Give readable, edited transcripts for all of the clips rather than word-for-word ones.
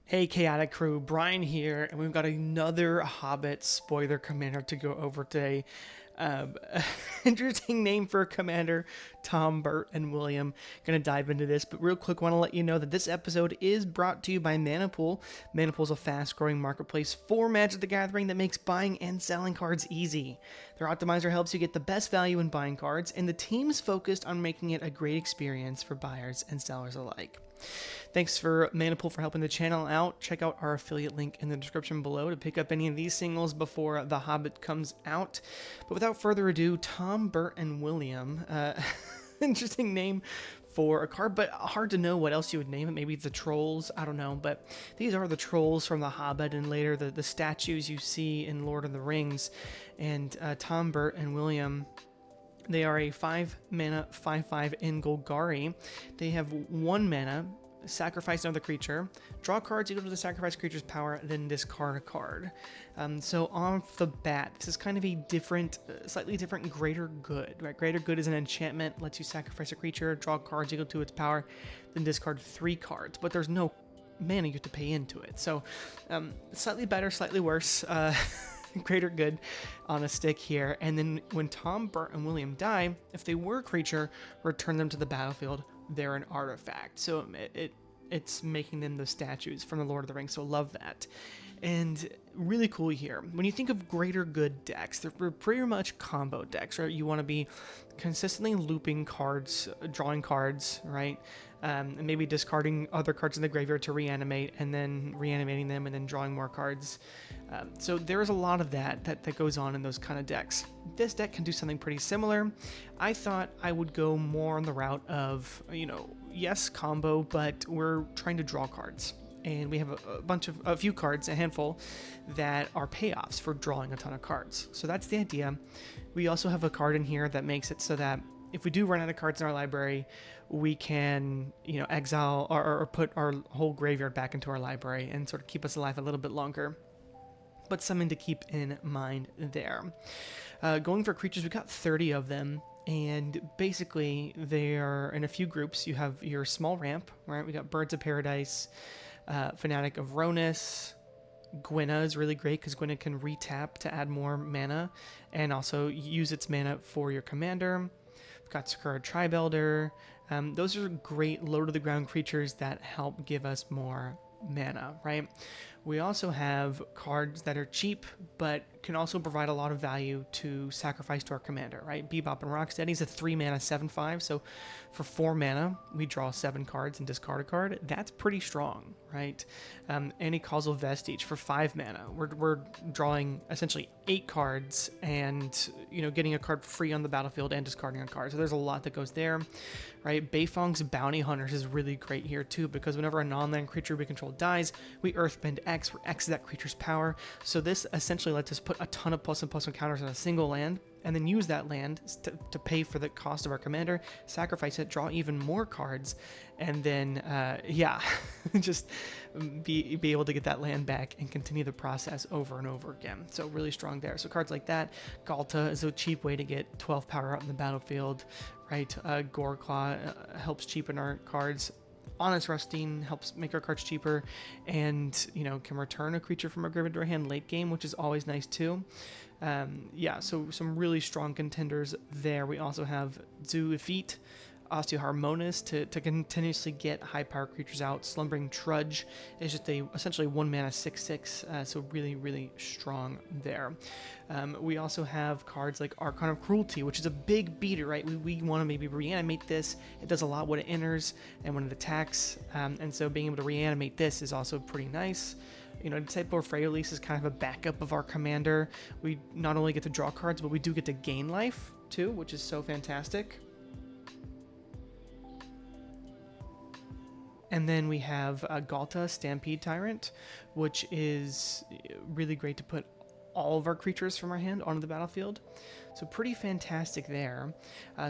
Hey Chaotic Crew, Brian here, and we've got another Hobbit spoiler commander to go over today. Um, Interesting name for a commander, Tom, Bert, and William. Gonna dive into this, but real quick, want to let you know that this episode is brought to you by Manapool. Manapool is a fast-growing marketplace for Magic the Gathering that makes buying and selling cards easy. Their optimizer helps you get the best value in buying cards, and the team's focused on making it a great experience for buyers and sellers alike. Thanks for Manapool for helping the channel out. Check out our affiliate link in the description below to pick up any of these singles before The Hobbit comes out. But without further ado, Tom, Bert, and William. Interesting name for a card, but hard to know what else you would name it. Maybe it's the trolls, I don't know. But these are the trolls from The Hobbit and later the statues you see in Lord of the Rings. And Tom, Bert, and William, they are a 5 mana 5/5 in Golgari. They have 1 mana, sacrifice another creature, draw cards equal to the sacrifice creature's power, then discard a card. So off the bat, this is kind of a different, slightly different Greater Good. Right? Greater Good is an enchantment, lets you sacrifice a creature, draw cards equal to its power, then discard 3 cards. But there's no mana you have to pay into it. So slightly better, slightly worse. Greater Good on a stick here. And then when Tom, Bert, and William die, if they were a creature, return them to the battlefield. They're an artifact. So it's making them the statues from the Lord of the Rings. So love that. And really cool here. When you think of Greater Good decks, they're pretty much combo decks, right? You want to be consistently looping cards, drawing cards, right? And maybe discarding other cards in the graveyard to reanimate, and then reanimating them, and then drawing more cards. So there's a lot of that goes on in those kind of decks. This deck can do something pretty similar. I thought I would go more on the route of, yes, combo, but we're trying to draw cards. And we have a few cards, a handful, that are payoffs for drawing a ton of cards. So that's the idea. We also have a card in here that makes it so that if we do run out of cards in our library, we can, exile or put our whole graveyard back into our library and sort of keep us alive a little bit longer. But something to keep in mind there. Going for creatures, we got 30 of them. And basically, they're in a few groups. You have your small ramp, right? We got Birds of Paradise, Fanatic of Ronus. Gwenna is really great because Gwenna can retap to add more mana and also use its mana for your commander. We've got Sakura Tribe Elder. Those are great low-to-the-ground creatures that help give us more mana, right? We also have cards that are cheap, but can also provide a lot of value to sacrifice to our commander, right? Bebop and Rocksteady is a 3 mana 7/5, so for 4 mana, we draw 7 cards and discard a card. That's pretty strong, right? Any Causal Vestige for 5 mana. We're drawing essentially 8 cards and, getting a card free on the battlefield and discarding a card. So there's a lot that goes there, right? Beifong's Bounty Hunters is really great here too, because whenever a non-land creature we control dies, we Earthbend X, where X is that creature's power. So this essentially lets us put a ton of plus and plus counters on a single land, and then use that land to pay for the cost of our commander, sacrifice it, draw even more cards, and then, just be able to get that land back and continue the process over and over again. So really strong there. So cards like that. Galta is a cheap way to get 12 power out in the battlefield, right? Goreclaw helps cheapen our cards. Honest Rusting helps make our cards cheaper, and can return a creature from our graveyard to our hand late game, which is always nice too. So some really strong contenders there. We also have Zoophyte, Osteoharmonis to continuously get high power creatures out. Slumbering Trudge is just essentially 1 mana 6/6, so really, really strong there. We also have cards like Archon of Cruelty, which is a big beater, right? We want to maybe reanimate this. It does a lot when it enters and when it attacks, and so being able to reanimate this is also pretty nice. Disciple of Freyalise is kind of a backup of our commander. We not only get to draw cards, but we do get to gain life too, which is so fantastic. And then we have Galta, Stampede Tyrant, which is really great to put all of our creatures from our hand onto the battlefield. So pretty fantastic there.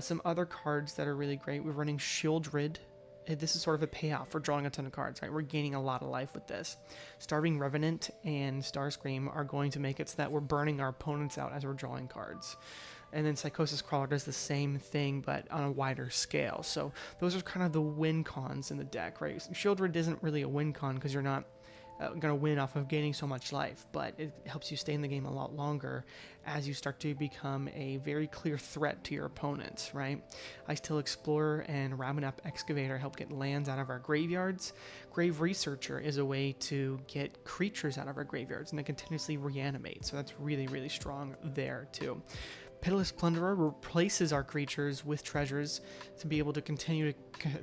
Some other cards that are really great. We're running Shieldred. This is sort of a payoff for drawing a ton of cards, right? We're gaining a lot of life with this. Starving Revenant and Starscream are going to make it so that we're burning our opponents out as we're drawing cards. And then Psychosis Crawler does the same thing, but on a wider scale. So those are kind of the win cons in the deck, right? Shieldred isn't really a win con because you're not going to win off of gaining so much life, but it helps you stay in the game a lot longer as you start to become a very clear threat to your opponents, right? Icetail Explorer and Ravenap Excavator help get lands out of our graveyards. Grave Researcher is a way to get creatures out of our graveyards and to continuously reanimate, so that's really, really strong there too. Pitiless Plunderer replaces our creatures with treasures to be able to continue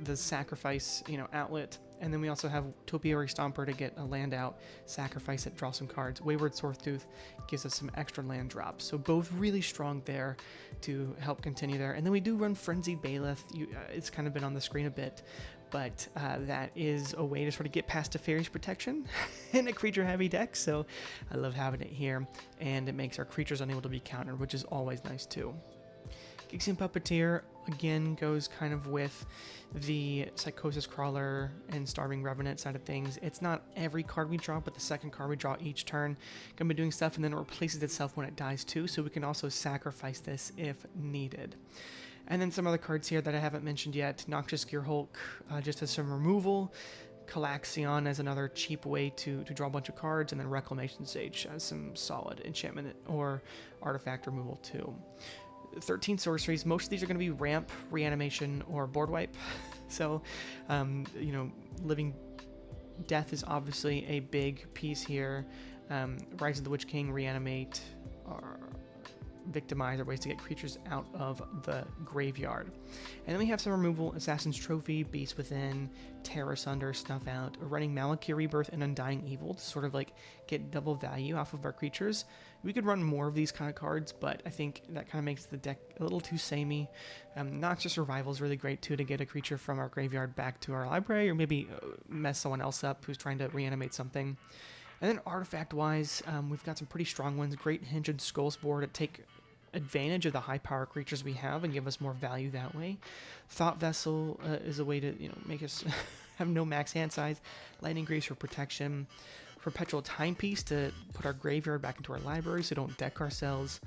the sacrifice, outlet. And then we also have Topiary Stomper to get a land out, sacrifice it, draw some cards. Wayward Swarthtooth gives us some extra land drops. So both really strong there to help continue there. And then we do run Frenzied Bailiff. It's kind of been on the screen a bit, but that is a way to sort of get past Teferi's protection in a creature-heavy deck. So I love having it here, and it makes our creatures unable to be countered, which is always nice too. Gixian Puppeteer, again, goes kind of with the Psychosis Crawler and Starving Revenant side of things. It's not every card we draw, but the second card we draw each turn. Gonna be doing stuff, and then it replaces itself when it dies too, so we can also sacrifice this if needed. And then some other cards here that I haven't mentioned yet. Noxious Gearhulk just has some removal. Calaxion as another cheap way to draw a bunch of cards, and then Reclamation Sage as some solid enchantment or artifact removal too. 13 sorceries. Most of these are going to be ramp, reanimation, or board wipe. So, Living Death is obviously a big piece here. Rise of the Witch King, reanimate, or victimize are ways to get creatures out of the graveyard. And then we have some removal: Assassin's Trophy, Beast Within, Tear Asunder, Snuff Out, running Malakir Rebirth and Undying Evil to sort of like get double value off of our creatures. We could run more of these kind of cards, but I think that kind of makes the deck a little too samey. Noxious Revival is really great too to get a creature from our graveyard back to our library, or maybe mess someone else up who's trying to reanimate something. And then artifact-wise, we've got some pretty strong ones. Great Hinge and Skulls board to take advantage of the high power creatures we have and give us more value that way. Thought Vessel is a way to make us have no max hand size. Lightning Greaves for protection. Perpetual Timepiece to put our graveyard back into our library so we don't deck ourselves.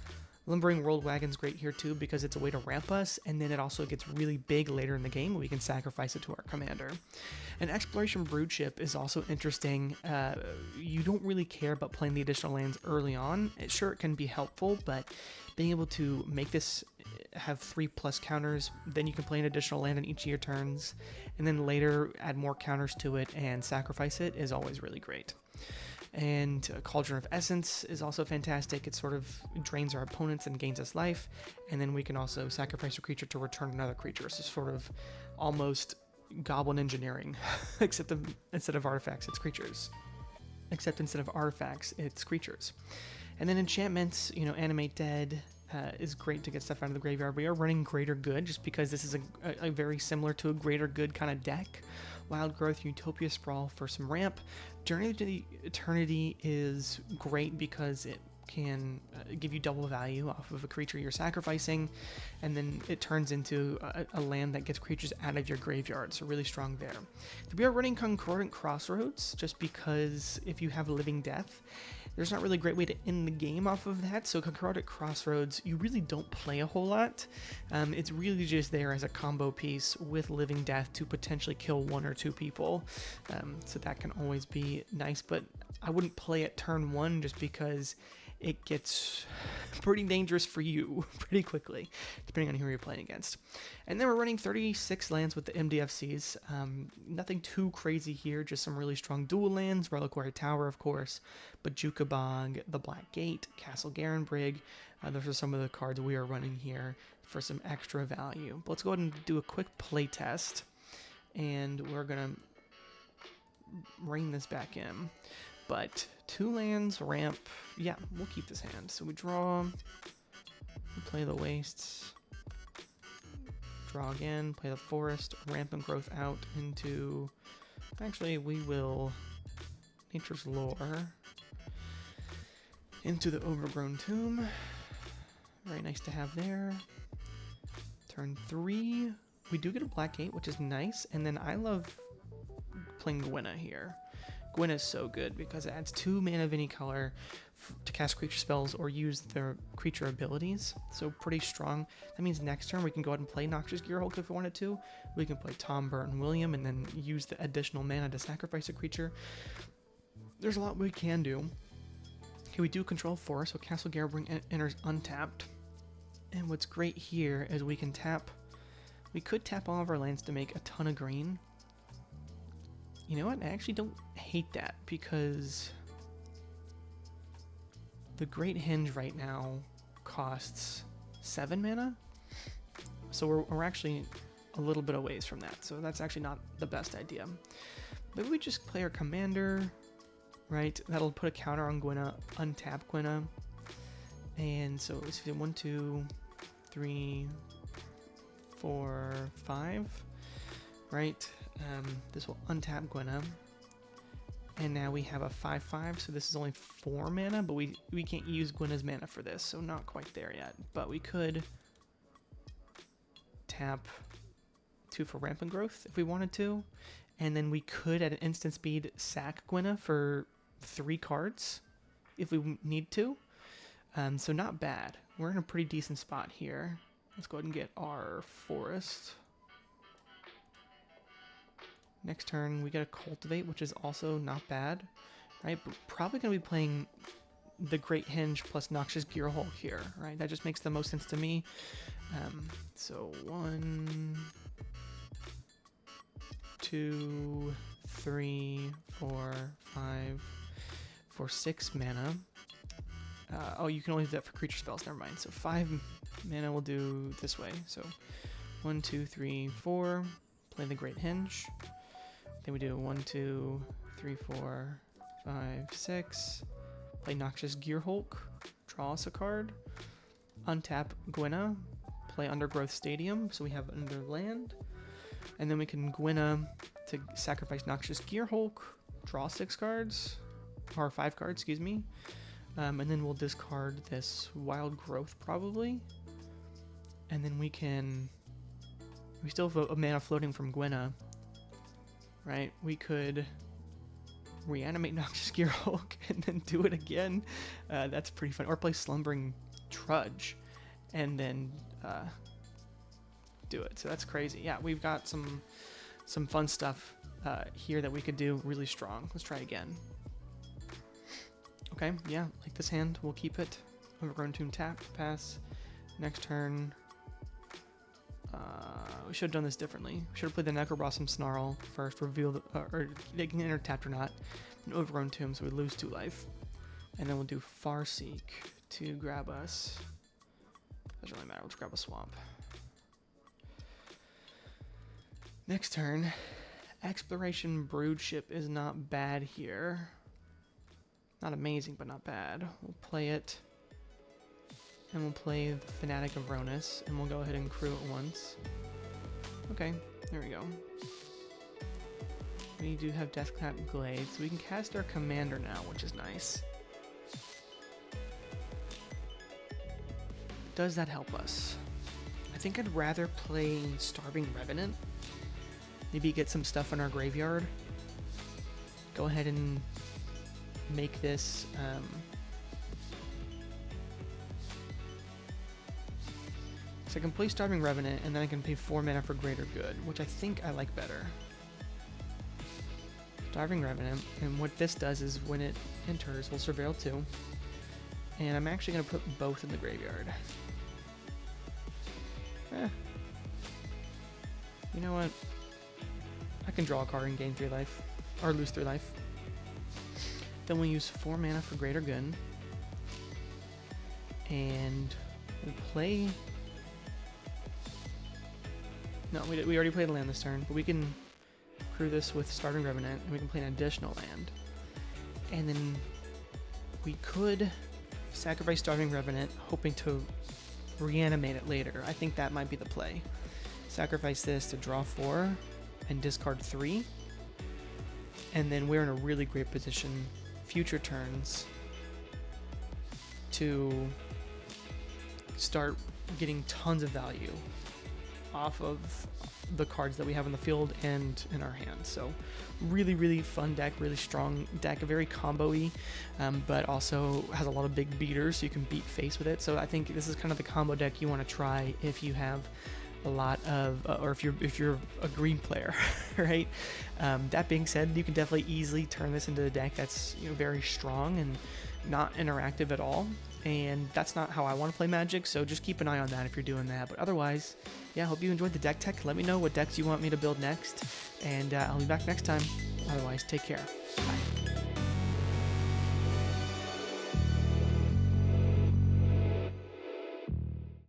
Lumbering World Wagon's great here too because it's a way to ramp us, and then it also gets really big later in the game when we can sacrifice it to our commander. And Exploration Broodship is also interesting. You don't really care about playing the additional lands early on. Sure, it can be helpful, but being able to make this have 3+ counters, then you can play an additional land in each of your turns, and then later add more counters to it and sacrifice it is always really great. And Cauldron of Essence is also fantastic. It sort of drains our opponents and gains us life, and then we can also sacrifice a creature to return another creature. So sort of almost goblin engineering, except instead of artifacts, it's creatures. Except instead of artifacts, it's creatures. And then enchantments, Animate Dead is great to get stuff out of the graveyard. We are running Greater Good just because this is a very similar to a Greater Good kind of deck. Wild Growth, Utopia Sprawl for some ramp. Journey to the Eternity is great because it can give you double value off of a creature you're sacrificing, and then it turns into a land that gets creatures out of your graveyard, so really strong there. We are running Concordant Crossroads just because if you have Living Death, there's not really a great way to end the game off of that, so Concordant Crossroads, you really don't play a whole lot. It's really just there as a combo piece with Living Death to potentially kill 1 or 2 people, so that can always be nice, but I wouldn't play it turn 1 just because it gets pretty dangerous for you pretty quickly, depending on who you're playing against. And then we're running 36 lands with the MDFCs. Nothing too crazy here, just some really strong dual lands, Reliquary Tower, of course, Bajuka Bog, the Black Gate, Castle Garenbrig. Those are some of the cards we are running here for some extra value. But let's go ahead and do a quick play test, and we're going to rein this back in. But 2 lands, ramp, yeah, we'll keep this hand. So we draw, we play the wastes, draw again, play the forest, ramp and growth out into, actually we will Nature's Lore into the Overgrown Tomb. Very nice to have there. Turn 3, we do get a Black Gate, which is nice, and then I love playing Gwenna here. Gwen is so good because it adds 2 mana of any color to cast creature spells or use their creature abilities. So pretty strong. That means next turn we can go ahead and play Noxious Gearhulk if we wanted to. We can play Tom, Bert, and William and then use the additional mana to sacrifice a creature. there's a lot we can do. Okay, we do control 4, so Castle Garabring enters untapped. And what's great here is we can tap... We could tap all of our lands to make a ton of green. You know what? I actually don't hate that, because the Great Hinge right now costs 7 mana. So we're actually a little bit a ways from that. So that's actually not the best idea. Maybe we just play our commander, right? That'll put a counter on Gwynna, untap Gwynna. And so let's do 1, 2, 3, 4, 5, right? This will untap Gwynna. And now we have a 5/5, so this is only 4 mana, but we can't use Gwynna's mana for this, so not quite there yet. But we could tap 2 for Rampant Growth if we wanted to, and then we could at an instant speed sack Gwynna for 3 cards if we need to. So not bad. We're in a pretty decent spot here. Let's go ahead and get our forest. Next turn, we get a Cultivate, which is also not bad, right? But probably going to be playing the Great Hinge plus Noxious Gearhulk here, right? That just makes the most sense to me. So 1, 2, 3, 4, 5, for 6 mana. Oh, you can only do that for creature spells. Never mind. So 5 mana we'll do this way. So 1, 2, 3, 4. Play the Great Hinge. Then we do 1, 2, 3, 4, 5, 6. Play Noxious Gearhulk. Draw us a card. Untap Gwynna. Play Undergrowth Stadium. So we have another land. And then we can Gwynna to sacrifice Noxious Gearhulk. Draw 6 cards. Or 5 cards, excuse me. And then we'll discard this Wild Growth probably. And then we still have a mana floating from Gwynna. Right? We could reanimate Noxious Gearhulk and then do it again. That's pretty fun. Or play Slumbering Trudge and then do it. So that's crazy. Yeah, we've got some fun stuff here that we could do really strong. Let's try again. Okay, yeah, like this hand, we'll keep it. Overgrown Tomb tapped, pass. Next turn, we should have done this differently. We should have played the Necroblossom Snarl first, reveal the, or they can enter tapped or not, and Overgrown Tomb, so we lose 2 life. And then we'll do Farseek to grab us. Doesn't really matter, let's grab a swamp. Next turn, Exploration Broodship is not bad here. Not amazing, but not bad. We'll play it. And we'll play the Fanatic of Ronus, and we'll go ahead and crew it once. Okay, there we go. We do have Deathclap Glade, so we can cast our commander now, which is nice. Does that help us? I think I'd rather play Starving Revenant. Maybe get some stuff in our graveyard. Go ahead and make this so I can play Starving Revenant and then I can pay 4 mana for Greater Good, which I think I like better. Starving Revenant, and what this does is when it enters, we'll Surveil 2, and I'm actually going to put both in the graveyard. You know what? I can draw a card and gain 3 life, or lose 3 life. Then we'll use 4 mana for Greater Good. And we'll play... No, we already played a land this turn, but we can crew this with Starving Revenant, and we can play an additional land. And then we could sacrifice Starving Revenant, hoping to reanimate it later. I think that might be the play. Sacrifice this to draw 4 and discard 3. And then we're in a really great position future turns to start getting tons of value off of the cards that we have in the field and in our hands. So really, really fun deck, really strong deck, very combo-y, but also has a lot of big beaters, so you can beat face with it. So I think this is kind of the combo deck you want to try if you have a lot of, or if you're a green player, right? That being said, you can definitely easily turn this into a deck that's very strong and not interactive at all. And that's not how I want to play Magic, so just keep an eye on that if you're doing that. But otherwise, yeah, hope you enjoyed the deck tech. Let me know what decks you want me to build next, and I'll be back next time. Otherwise, take care. Bye.